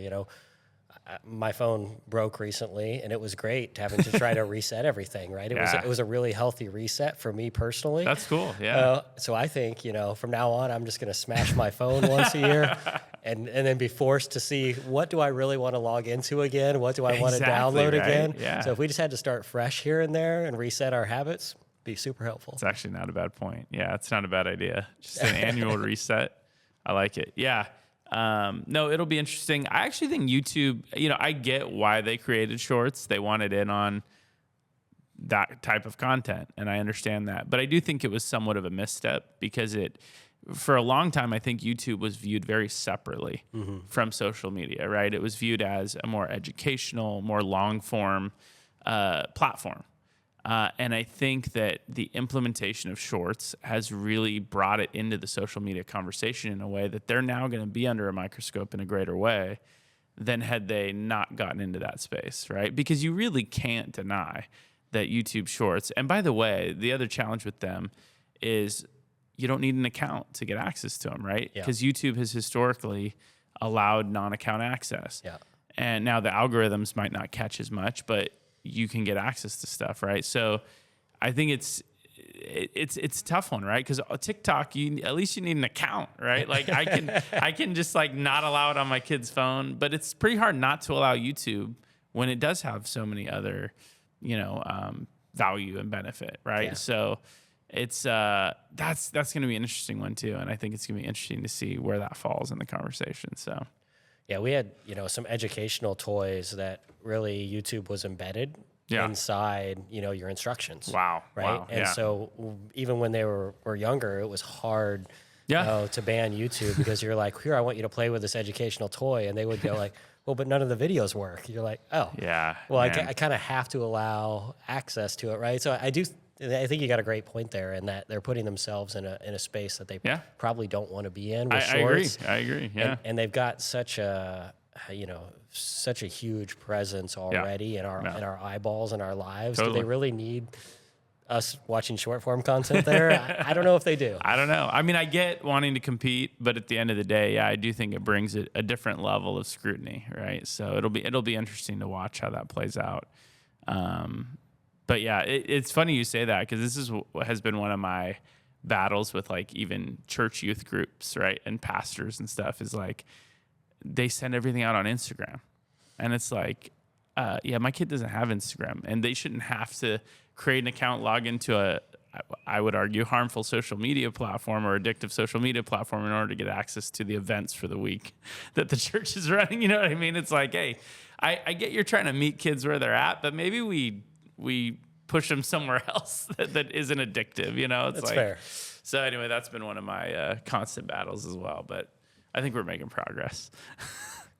My phone broke recently, and it was great having to try to reset everything. Right, it was a really healthy reset for me personally. That's cool. Yeah. So I think from now on, I'm just going to smash my phone once a year, and then be forced to see what do I really want to log into again, what do I want to download again. Yeah. So if we just had to start fresh here and there and reset our habits, be super helpful. It's actually not a bad point. Yeah, it's not a bad idea. Just an annual reset. I like it. Yeah. No, it'll be interesting. I actually think YouTube, I get why they created shorts. They wanted in on that type of content, and I understand that. But I do think it was somewhat of a misstep because for a long time, I think YouTube was viewed very separately from social media, right? It was viewed as a more educational, more long-form platform. And I think that the implementation of shorts has really brought it into the social media conversation in a way that they're now going to be under a microscope in a greater way than had they not gotten into that space, right? Because you really can't deny that YouTube shorts, and by the way, the other challenge with them is you don't need an account to get access to them, right? Because YouTube has historically allowed non-account access. Yeah. And now the algorithms might not catch as much, but you can get access to stuff, right? So I think it's a tough one, right? Because TikTok, at least you need an account, right? Like I can just like not allow it on my kid's phone, but it's pretty hard not to allow YouTube when it does have so many other, value and benefit, right? Yeah. So it's that's going to be an interesting one too, and I think it's going to be interesting to see where that falls in the conversation. So. Yeah, we had, some educational toys that really YouTube was embedded inside, your instructions. Wow. Right. Wow. And so even when they were younger, it was hard to ban YouTube because you're like, here, I want you to play with this educational toy. And they would go like, well, but none of the videos work. You're like, oh. Yeah. Well, I kind of have to allow access to it, right? So I think you got a great point there in that they're putting themselves in a space that they probably don't want to be in with shorts. I agree. Yeah. And they've got such a huge presence already in our eyeballs and our lives. Totally. Do they really need us watching short form content there? I don't know if they do. I don't know. I mean, I get wanting to compete, but at the end of the day, I do think it brings a different level of scrutiny, right? So it'll be interesting to watch how that plays out. But yeah, it's funny you say that because this is what has been one of my battles with like even church youth groups, right? And pastors and stuff is like they send everything out on Instagram. And it's like, my kid doesn't have Instagram and they shouldn't have to create an account, log into I would argue, harmful social media platform or addictive social media platform in order to get access to the events for the week that the church is running. You know what I mean? It's like, hey, I get you're trying to meet kids where they're at, but maybe we push them somewhere else that isn't addictive, It's That's fair. So anyway, that's been one of my constant battles as well, but I think we're making progress.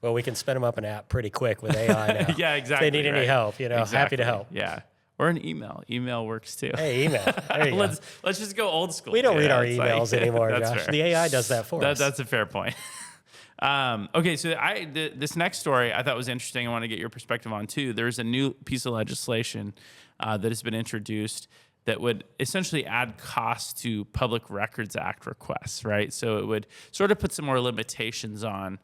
Well, we can spin them up an app pretty quick with AI now. Yeah, exactly. If they need any help, happy Exactly. to help. Yeah. Or an email. Email works too. Hey, email. There you go. Let's just go old school. We don't read our it's emails anymore, that's Josh. fair. The AI does that for us. That's a fair point. Okay, so this next story I thought was interesting. I want to get your perspective on too. There's a new piece of legislation that has been introduced that would essentially add costs to Public Records Act requests, right? So it would sort of put some more limitations on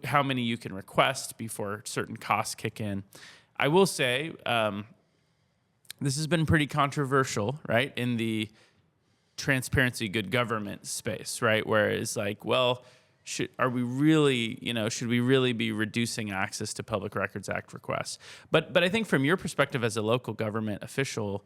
how many you can request before certain costs kick in. I will say this has been pretty controversial, right, in the transparency, good government space, right? Where it's like, well, should we really be reducing access to Public Records Act requests? But I think from your perspective as a local government official,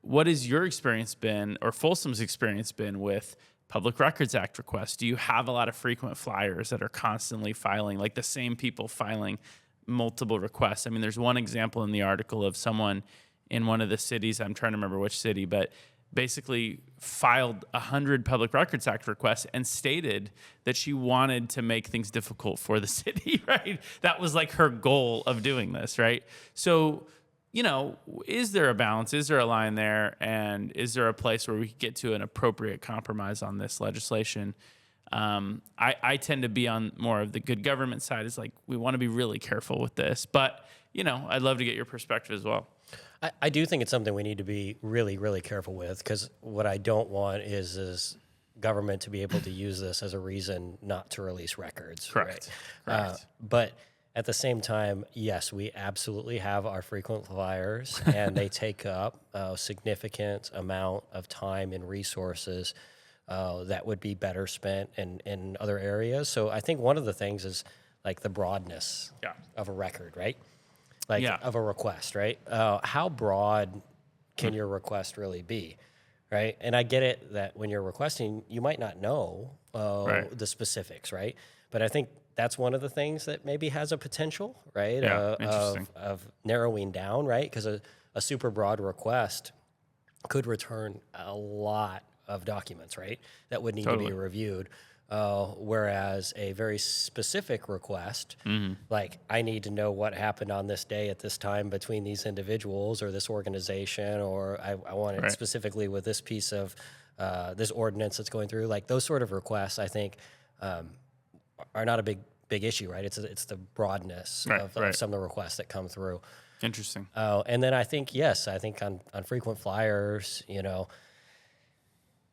what has your experience been, or Folsom's experience been, with Public Records Act requests? Do you have a lot of frequent flyers that are constantly filing, like the same people filing multiple requests? I mean, there's one example in the article of someone in one of the cities, I'm trying to remember which city, but basically filed 100 Public Records Act requests and stated that she wanted to make things difficult for the city, right? That was like her goal of doing this, right? So, is there a balance? Is there a line there? And is there a place where we could get to an appropriate compromise on this legislation? I tend to be on more of the good government side. Is like, we want to be really careful with this, but I'd love to get your perspective as well. I do think it's something we need to be really, really careful with, because what I don't want is government to be able to use this as a reason not to release records. Correct. Right? Correct. But at the same time, yes, we absolutely have our frequent flyers, and they take up a significant amount of time and resources that would be better spent in other areas. So I think one of the things is like the broadness of a record, right? Of a request, right? How broad can your request really be, right? And I get it that when you're requesting, you might not know the specifics, right? But I think that's one of the things that maybe has a potential, right? Of narrowing down, right? Because a super broad request could return a lot of documents, right? That would need to be reviewed. Whereas a very specific request, like I need to know what happened on this day at this time between these individuals or this organization, or I want it specifically with this piece of this ordinance that's going through. Like those sort of requests, I think, are not a big issue, right? It's the broadness of some of the requests that come through. Interesting. And then I think on frequent flyers,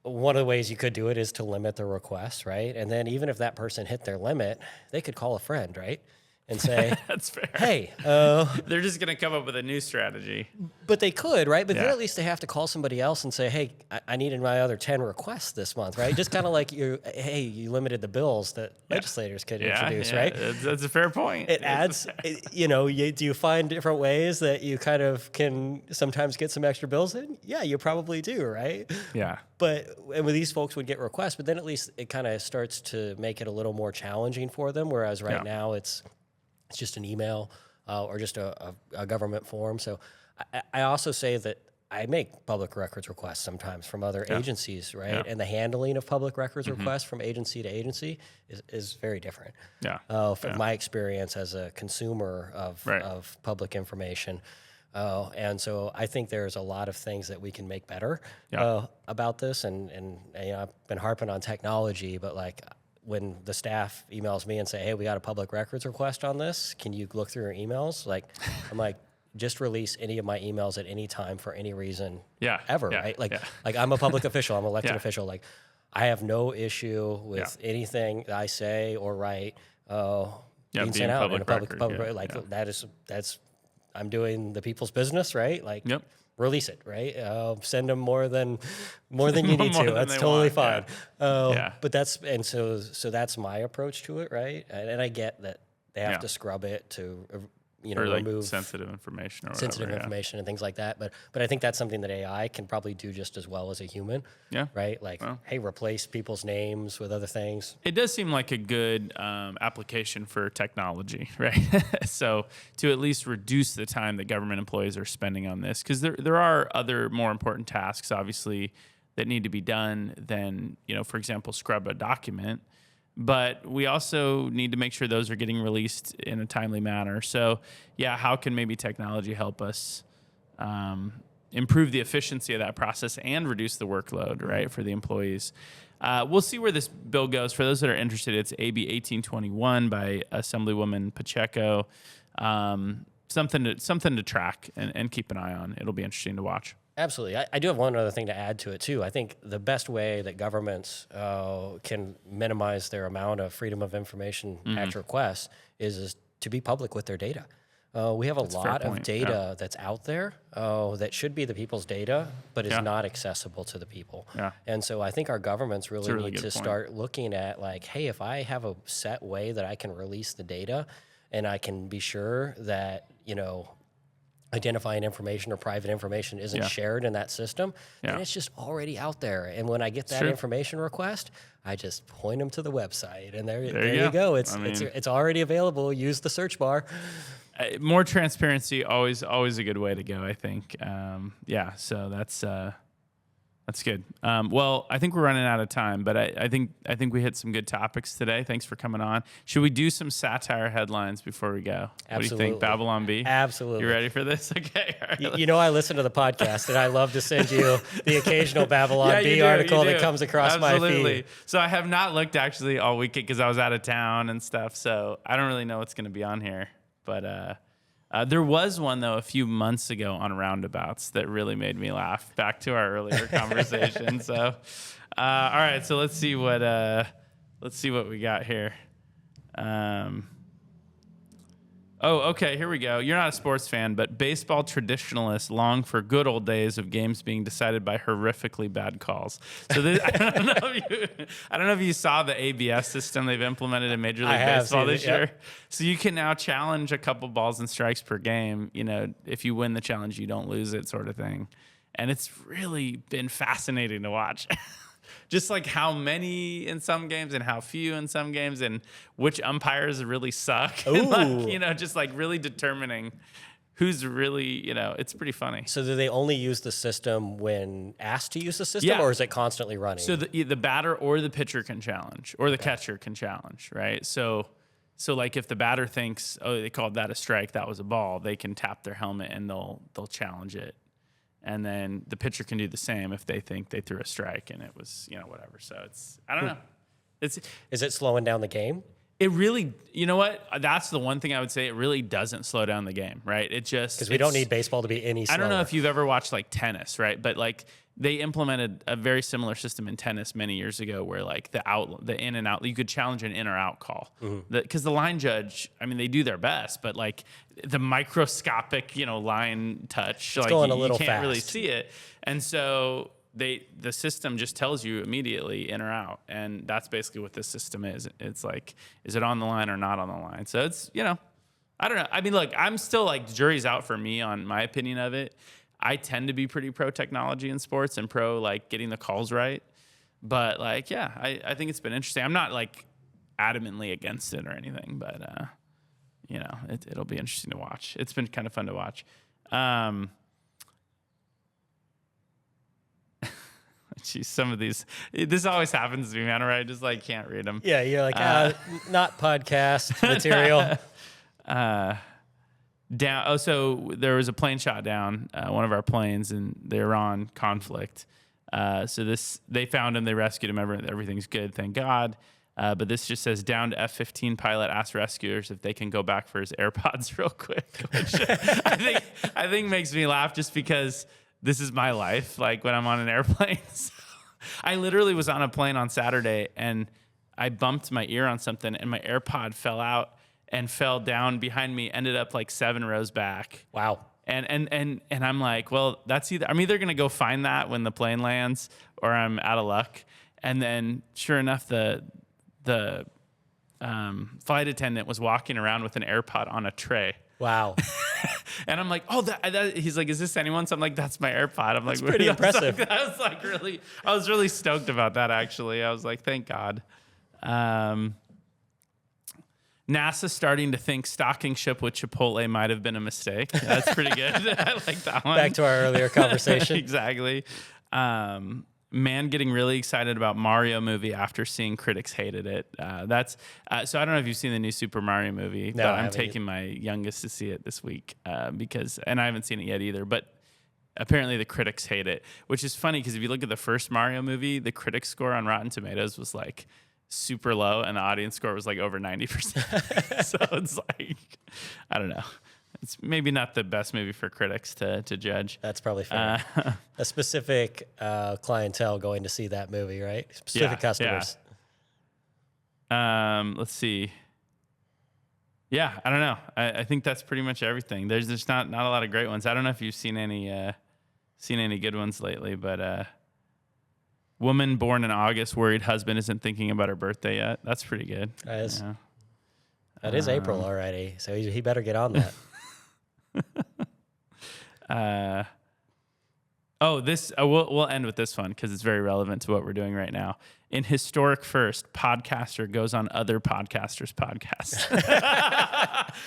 one of the ways you could do it is to limit the requests, right? And then even if that person hit their limit, they could call a friend, right? And say, that's fair. Hey, they're just going to come up with a new strategy. But they could, right? But then at least they have to call somebody else and say, hey, I needed my other 10 requests this month, right? Just kind of like you limited the bills that legislators could introduce, right? That's a fair point. It adds, do you find different ways that you kind of can sometimes get some extra bills in? Yeah, you probably do, right? Yeah. And with these folks would get requests, but then at least it kind of starts to make it a little more challenging for them, whereas right now it's just an email or just a government form. So I also say that I make public records requests sometimes from other agencies, right? Yeah. And the handling of public records requests from agency to agency is very different. From my experience as a consumer of public information. And so I think there's a lot of things that we can make better about this. And I've been harping on technology, but like when the staff emails me and say, hey, we got a public records request on this, can you look through your emails? Like, I'm like, just release any of my emails at any time for any reason ever, right? Like I'm a public official, I'm an elected official. Like I have no issue with anything I say or write being sent out in a public that's I'm doing the people's business, right? Like release it, right? Send them more than you need to. That's totally fine. But that's that's my approach to it, right? And I get that they have to scrub it to or like remove sensitive information or sensitive information and things like that. But I think that's something that AI can probably do just as well as a human. Yeah. Right. Like, hey, replace people's names with other things. It does seem like a good application for technology, right? So to at least reduce the time that government employees are spending on this, because there are other more important tasks, obviously, that need to be done than, for example, scrub a document. but we also need to make sure those are getting released in a timely manner. So, yeah, how can maybe technology help us improve the efficiency of that process and reduce the workload, right, for the employees? We'll see where this bill goes. For those that are interested, it's AB 1821 by Assemblywoman Pacheco. Something to track and keep an eye on. It'll be interesting to watch. Absolutely. I do have one other thing to add to it, too. I think the best way that governments can minimize their amount of freedom of information at request is to be public with their data. We have a lot of data that's out there that should be the people's data, but is not accessible to the people. Yeah. And so I think our governments really need to start looking at, like, hey, if I have a set way that I can release the data and I can be sure that, identifying information or private information isn't shared in that system, then it's just already out there. And when I get that information request, I just point them to the website, and there you go. It's already available. Use the search bar. More transparency, always a good way to go, I think. So that's good. Well, I think we're running out of time, but I think we hit some good topics today. Thanks for coming on. Should we do some satire headlines before we go? Absolutely. What do you think, Babylon Bee? Absolutely. You ready for this? Okay. All right, I listen to the podcast, and I love to send you the occasional Babylon Bee article that comes across my feed. So I have not looked actually all weekend because I was out of town and stuff, so I don't really know what's going to be on here. But there was one, though, a few months ago on roundabouts that really made me laugh. Back to our earlier conversation. So, all right. So let's see what we got here. Okay. Here we go. You're not a sports fan, but baseball traditionalists long for good old days of games being decided by horrifically bad calls. So I don't know if you saw the ABS system they've implemented in Major League Baseball this year. So you can now challenge a couple balls and strikes per game. If you win the challenge, you don't lose it, sort of thing. And it's really been fascinating to watch. Just like how many in some games and how few in some games, and which umpires really suck. And just like really determining who's really, it's pretty funny. So do they only use the system when asked to use the system, or is it constantly running? So the batter or the pitcher can challenge, or the catcher can challenge, right? So like if the batter thinks, they called that a strike, that was a ball, they can tap their helmet and they'll challenge it. And then the pitcher can do the same if they think they threw a strike and it was, whatever. So I don't know. Is it slowing down the game? It really, you know what? That's the one thing I would say. It really doesn't slow down the game, right? It just... Because we don't need baseball to be any slower. I don't know if you've ever watched like tennis, right? But like they implemented a very similar system in tennis many years ago where like the in and out, you could challenge an in or out call. Because the line judge, they do their best, but like the microscopic, line touch, it's like going a you little can't fast. Really see it. And so the system just tells you immediately in or out. And that's basically what this system is. It's like, is it on the line or not on the line? So it's, I don't know. Look, I'm still like, jury's out for me on my opinion of it. I tend to be pretty pro technology in sports and pro like getting the calls right. But like, I think it's been interesting. I'm not like adamantly against it or anything, but it'll be interesting to watch. It's been kind of fun to watch. Geez, some of these, this always happens to me, man, right? I just like can't read them. Yeah, you're like, not podcast material. So there was a plane shot down, one of our planes, and they were on conflict. They found him, they rescued him, everything's good, thank God. But this just says, down to F-15 pilot asks rescuers if they can go back for his AirPods real quick, which I think makes me laugh just because this is my life, like when I'm on an airplane. So I literally was on a plane on Saturday and I bumped my ear on something and my AirPod fell out and fell down behind me, ended up like 7 rows back. Wow. And I'm like, well, I'm either going to go find that when the plane lands or I'm out of luck. And then sure enough, the flight attendant was walking around with an AirPod on a tray. Wow. And I'm like, he's like, is this anyone's? I'm like, that's my AirPod. I'm like, that's pretty impressive. I was really stoked about that, actually. I was like, thank God. NASA's starting to think stocking ship with Chipotle might have been a mistake. That's pretty good. I like that one. Back to our earlier conversation. Exactly. man getting really excited about Mario movie after seeing critics hated it. So I don't know if you've seen the new Super Mario movie, No, but I I'm haven't taking my youngest to see it this week and I haven't seen it yet either, but apparently the critics hate it, which is funny because if you look at the first Mario movie, the critic score on Rotten Tomatoes was like super low and the audience score was like over 90%. So it's like, I don't know. It's maybe not the best movie for critics to judge. That's probably fair. A specific clientele going to see that movie, right? Specific customers. Yeah. Let's see. Yeah, I don't know. I think that's pretty much everything. There's just not a lot of great ones. I don't know if you've seen any good ones lately, but woman born in August, worried husband isn't thinking about her birthday yet. That's pretty good. That is. Yeah. That is April already, so he better get on that. We'll end with this one because it's very relevant to what we're doing right now. In historic first, podcaster goes on other podcasters' podcasts.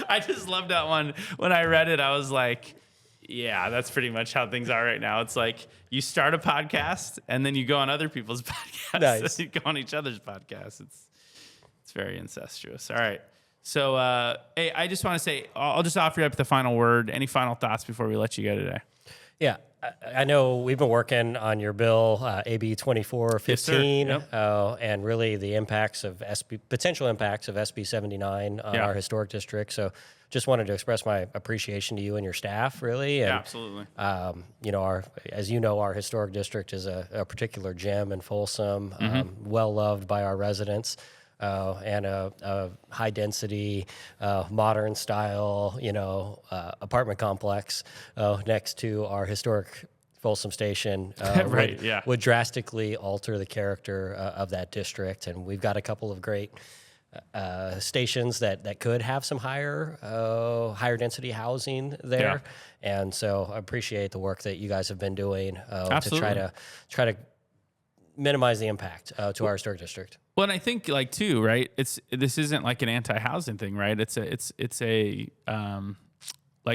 I just love that one. When I read it, I was like, yeah, that's pretty much how things are right now. It's like you start a podcast and then you go on other people's podcasts. Nice. You go on each other's podcasts. It's very incestuous. All right. So, hey, I just want to say, I'll just offer you up the final word. Any final thoughts before we let you go today? Yeah, I know we've been working on your bill, AB 2415, Yes, and really the potential impacts of SB 79 on our historic district. So just wanted to express my appreciation to you and your staff, really. And, yeah, absolutely. As you know, our historic district is a particular gem in Folsom, well loved by our residents. And a high density, modern style, apartment complex next to our historic Folsom station would drastically alter the character of that district. And we've got a couple of great stations that could have some higher density housing there. Yeah. And so I appreciate the work that you guys have been doing to try to minimize the impact to our historic district. Well, and I think right? This isn't like an anti-housing thing, right? It's a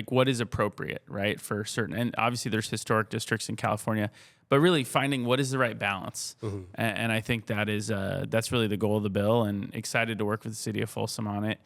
what is appropriate, right, for certain. And obviously, there's historic districts in California, but really finding what is the right balance. Mm-hmm. And I think that's really the goal of the bill. And excited to work with the city of Folsom on it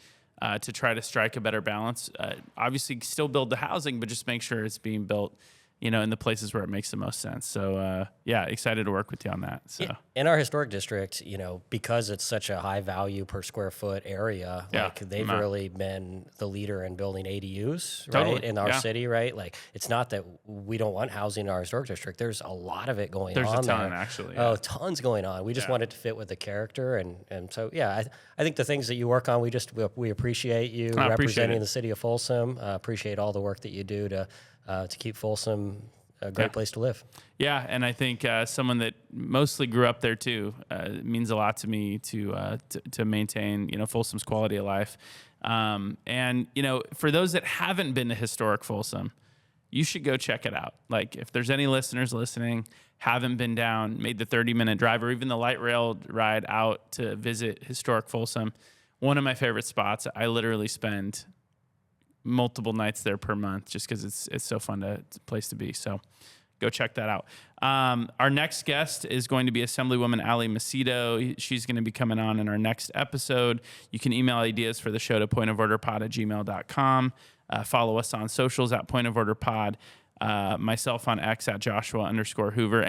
to try to strike a better balance. Obviously, still build the housing, but just make sure it's being built in the places where it makes the most sense. So, excited to work with you on that. So, in our historic district, because it's such a high value per square foot area, they've really been the leader in building ADUs, right, in our city, right? Like, it's not that we don't want housing in our historic district. There's a lot of it going on. There's a ton, there. Actually. Yeah. Oh, tons going on. We just want it to fit with the character. And so, I think the things that you work on, we appreciate you representing the city of Folsom. Appreciate all the work that you do to keep Folsom a great place to live. Yeah, and I think someone that mostly grew up there too, it means a lot to me to maintain Folsom's quality of life. And for those that haven't been to historic Folsom, you should go check it out. Like, if there's any listeners listening, haven't been down, made the 30-minute drive or even the light rail ride out to visit historic Folsom, one of my favorite spots. I literally spend multiple nights there per month just because it's so fun it's a place to be. So go check that out. Our next guest is going to be Assemblywoman Ali Macedo. She's going to be coming on in our next episode. You can email ideas for the show to pointoforderpod@gmail.com. Follow us on socials at pointoforderpod. Myself on X at Joshua_Hoover.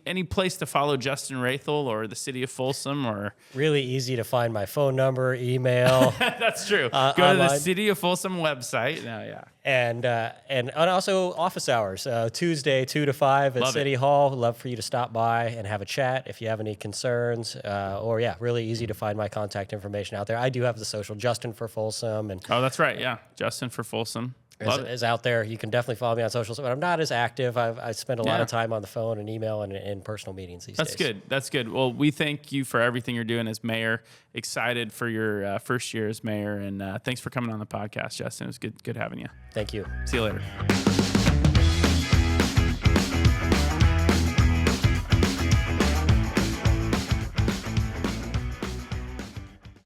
Any place to follow Justin Raithel or the city of Folsom? Or really easy to find my phone number, email. That's true. Go online to the city of Folsom website. And also office hours, Tuesday 2 to 5 at City Hall. Love for you to stop by and have a chat if you have any concerns. Really easy to find my contact information out there. I do have the social Justin for Folsom, and that's right, Justin for Folsom. Is out there. You can definitely follow me on socials, but I'm not as active. I spend a lot of time on the phone and email and in personal meetings these days. That's good. Well, we thank you for everything you're doing as mayor. Excited for your first year as mayor, and thanks for coming on the podcast, Justin. It was good having you. Thank you. See you later.